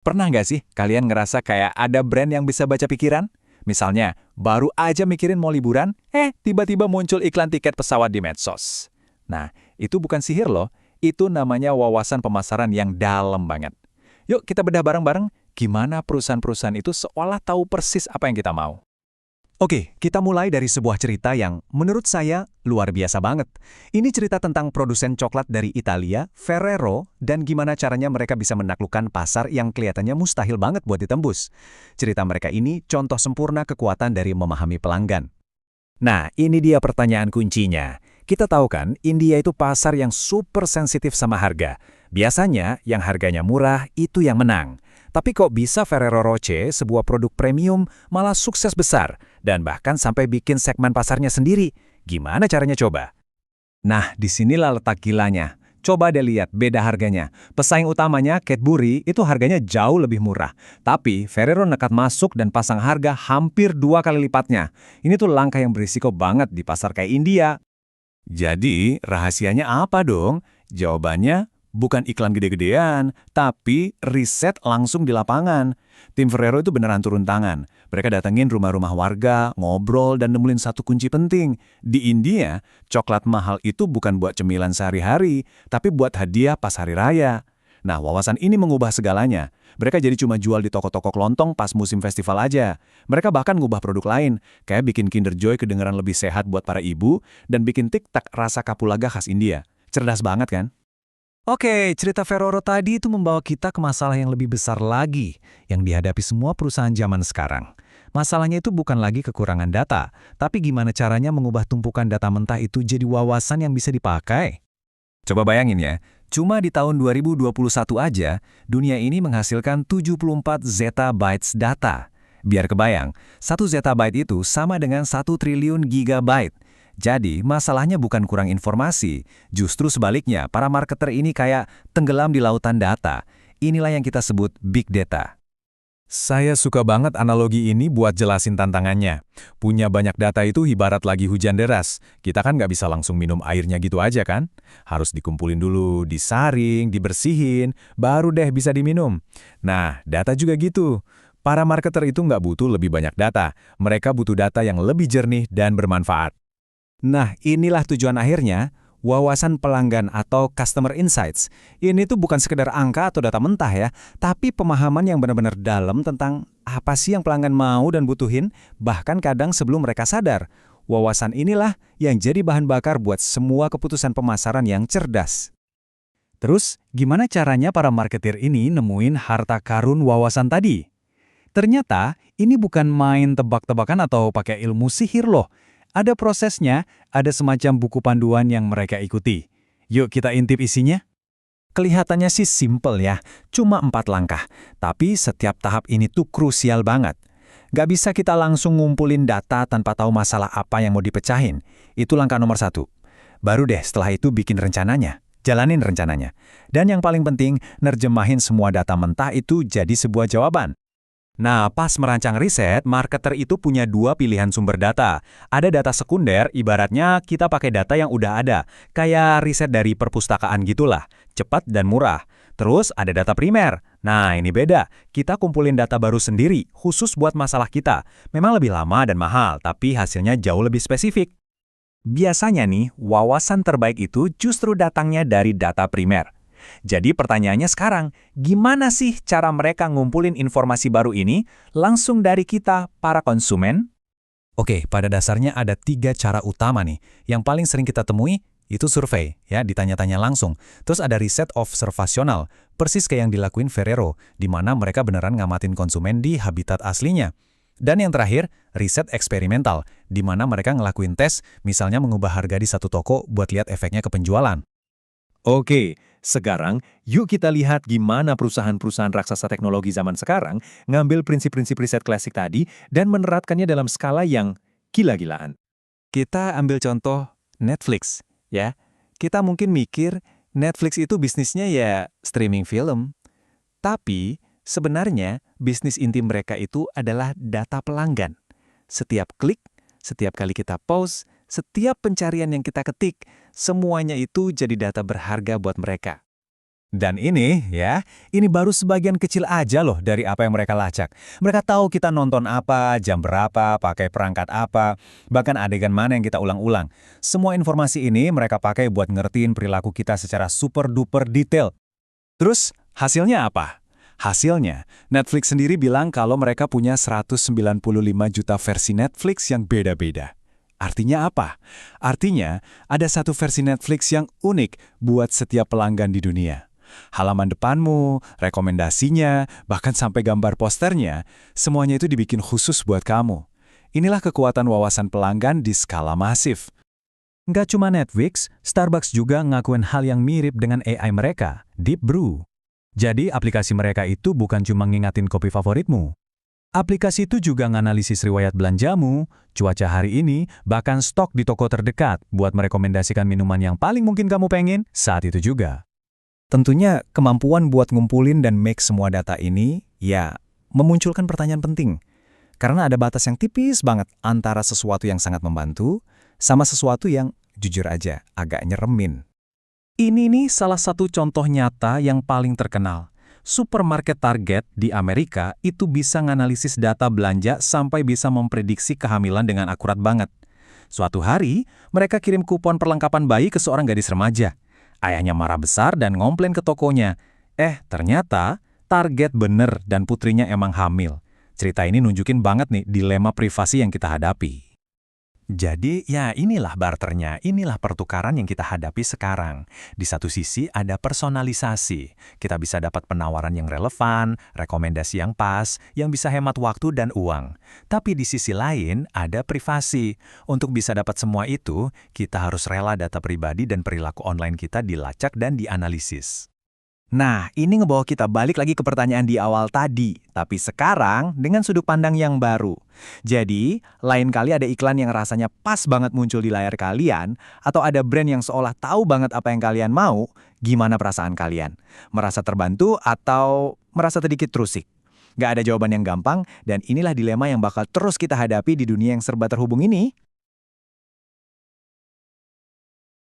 Pernah nggak sih kalian ngerasa kayak ada brand yang bisa baca pikiran? Misalnya, baru aja mikirin mau liburan, tiba-tiba muncul iklan tiket pesawat di medsos. Nah, itu bukan sihir loh, itu namanya wawasan pemasaran yang dalam banget. Yuk kita bedah bareng-bareng gimana perusahaan-perusahaan itu seolah tahu persis apa yang kita mau. Oke, kita mulai dari sebuah cerita yang menurut saya luar biasa banget. Ini cerita tentang produsen coklat dari Italia, Ferrero, dan gimana caranya mereka bisa menaklukkan pasar yang kelihatannya mustahil banget buat ditembus. Cerita mereka ini contoh sempurna kekuatan dari memahami pelanggan. Nah, ini dia pertanyaan kuncinya. Kita tahu kan, India itu pasar yang super sensitif sama harga. Biasanya, yang harganya murah itu yang menang. Tapi kok bisa Ferrero Rocher, sebuah produk premium, malah sukses besar, dan bahkan sampai bikin segmen pasarnya sendiri? Gimana caranya coba? Nah, disinilah letak gilanya. Coba deh lihat beda harganya. Pesaing utamanya, Cadbury, itu harganya jauh lebih murah. Tapi Ferrero nekat masuk dan pasang harga hampir 2 kali lipatnya. Ini tuh langkah yang berisiko banget di pasar kayak India. Jadi, rahasianya apa dong? Jawabannya bukan iklan gede-gedean, tapi riset langsung di lapangan. Tim Ferrero itu beneran turun tangan. Mereka datengin rumah-rumah warga, ngobrol, dan nemuin satu kunci penting. Di India, coklat mahal itu bukan buat cemilan sehari-hari, tapi buat hadiah pas hari raya. Nah, wawasan ini mengubah segalanya. Mereka jadi cuma jual di toko-toko kelontong pas musim festival aja. Mereka bahkan ngubah produk lain, kayak bikin Kinder Joy kedengeran lebih sehat buat para ibu, dan bikin tiktak rasa kapulaga khas India. Cerdas banget kan? Oke, cerita Ferrero tadi itu membawa kita ke masalah yang lebih besar lagi yang dihadapi semua perusahaan zaman sekarang. Masalahnya itu bukan lagi kekurangan data, tapi gimana caranya mengubah tumpukan data mentah itu jadi wawasan yang bisa dipakai. Coba bayangin ya, cuma di tahun 2021 aja, dunia ini menghasilkan 74 zettabytes data. Biar kebayang, 1 zettabyte itu sama dengan 1 triliun gigabyte. Jadi, masalahnya bukan kurang informasi. Justru sebaliknya, para marketer ini kayak tenggelam di lautan data. Inilah yang kita sebut big data. Saya suka banget analogi ini buat jelasin tantangannya. Punya banyak data itu ibarat lagi hujan deras. Kita kan nggak bisa langsung minum airnya gitu aja kan? Harus dikumpulin dulu, disaring, dibersihin, baru deh bisa diminum. Nah, data juga gitu. Para marketer itu nggak butuh lebih banyak data. Mereka butuh data yang lebih jernih dan bermanfaat. Nah, inilah tujuan akhirnya, wawasan pelanggan atau customer insights. Ini tuh bukan sekedar angka atau data mentah ya, tapi pemahaman yang benar-benar dalam tentang apa sih yang pelanggan mau dan butuhin, bahkan kadang sebelum mereka sadar. Wawasan inilah yang jadi bahan bakar buat semua keputusan pemasaran yang cerdas. Terus, gimana caranya para marketer ini nemuin harta karun wawasan tadi? Ternyata, ini bukan main tebak-tebakan atau pakai ilmu sihir loh. Ada prosesnya, ada semacam buku panduan yang mereka ikuti. Yuk kita intip isinya. Kelihatannya sih simple ya, cuma 4 langkah. Tapi setiap tahap ini tuh krusial banget. Gak bisa kita langsung ngumpulin data tanpa tahu masalah apa yang mau dipecahin. Itu langkah nomor 1. Baru deh setelah itu bikin rencananya. Jalanin rencananya. Dan yang paling penting, nerjemahin semua data mentah itu jadi sebuah jawaban. Nah, pas merancang riset, marketer itu punya 2 pilihan sumber data. Ada data sekunder, ibaratnya kita pakai data yang udah ada, kayak riset dari perpustakaan gitulah, cepat dan murah. Terus ada data primer. Nah, ini beda. Kita kumpulin data baru sendiri, khusus buat masalah kita. Memang lebih lama dan mahal, tapi hasilnya jauh lebih spesifik. Biasanya nih, wawasan terbaik itu justru datangnya dari data primer. Jadi pertanyaannya sekarang, gimana sih cara mereka ngumpulin informasi baru ini langsung dari kita, para konsumen? Oke, pada dasarnya ada 3 cara utama nih. Yang paling sering kita temui itu survei, ya, ditanya-tanya langsung. Terus ada riset observasional, persis kayak yang dilakuin Ferrero, di mana mereka beneran ngamatin konsumen di habitat aslinya. Dan yang terakhir, riset eksperimental, di mana mereka ngelakuin tes, misalnya mengubah harga di satu toko buat lihat efeknya ke penjualan. Oke, sekarang yuk kita lihat gimana perusahaan-perusahaan raksasa teknologi zaman sekarang ngambil prinsip-prinsip riset klasik tadi dan menerapkannya dalam skala yang gila-gilaan. Kita ambil contoh Netflix, ya. Kita mungkin mikir Netflix itu bisnisnya ya streaming film. Tapi sebenarnya bisnis inti mereka itu adalah data pelanggan. Setiap klik, setiap kali kita pause, setiap pencarian yang kita ketik, semuanya itu jadi data berharga buat mereka. Dan ini baru sebagian kecil aja loh dari apa yang mereka lacak. Mereka tahu kita nonton apa, jam berapa, pakai perangkat apa, bahkan adegan mana yang kita ulang-ulang. Semua informasi ini mereka pakai buat ngertiin perilaku kita secara super duper detail. Terus, hasilnya apa? Hasilnya, Netflix sendiri bilang kalau mereka punya 195 juta versi Netflix yang beda-beda. Artinya apa? Artinya, ada satu versi Netflix yang unik buat setiap pelanggan di dunia. Halaman depanmu, rekomendasinya, bahkan sampai gambar posternya, semuanya itu dibikin khusus buat kamu. Inilah kekuatan wawasan pelanggan di skala masif. Nggak cuma Netflix, Starbucks juga ngakuin hal yang mirip dengan AI mereka, Deep Brew. Jadi aplikasi mereka itu bukan cuma ngingatin kopi favoritmu. Aplikasi itu juga nganalisis riwayat belanjamu, cuaca hari ini, bahkan stok di toko terdekat buat merekomendasikan minuman yang paling mungkin kamu pengen saat itu juga. Tentunya kemampuan buat ngumpulin dan make semua data ini, memunculkan pertanyaan penting. Karena ada batas yang tipis banget antara sesuatu yang sangat membantu sama sesuatu yang, jujur aja, agak nyeremin. Ini nih salah satu contoh nyata yang paling terkenal. Supermarket Target di Amerika itu bisa nganalisis data belanja sampai bisa memprediksi kehamilan dengan akurat banget. Suatu hari, mereka kirim kupon perlengkapan bayi ke seorang gadis remaja. Ayahnya marah besar dan ngomplain ke tokonya. Ternyata Target bener dan putrinya emang hamil. Cerita ini nunjukin banget nih dilema privasi yang kita hadapi. Jadi inilah barternya, inilah pertukaran yang kita hadapi sekarang. Di satu sisi ada personalisasi. Kita bisa dapat penawaran yang relevan, rekomendasi yang pas, yang bisa hemat waktu dan uang. Tapi di sisi lain ada privasi. Untuk bisa dapat semua itu, kita harus rela data pribadi dan perilaku online kita dilacak dan dianalisis. Nah, ini ngebawa kita balik lagi ke pertanyaan di awal tadi, tapi sekarang dengan sudut pandang yang baru. Jadi, lain kali ada iklan yang rasanya pas banget muncul di layar kalian, atau ada brand yang seolah tahu banget apa yang kalian mau, gimana perasaan kalian? Merasa terbantu atau merasa sedikit terusik? Gak ada jawaban yang gampang, dan inilah dilema yang bakal terus kita hadapi di dunia yang serba terhubung ini.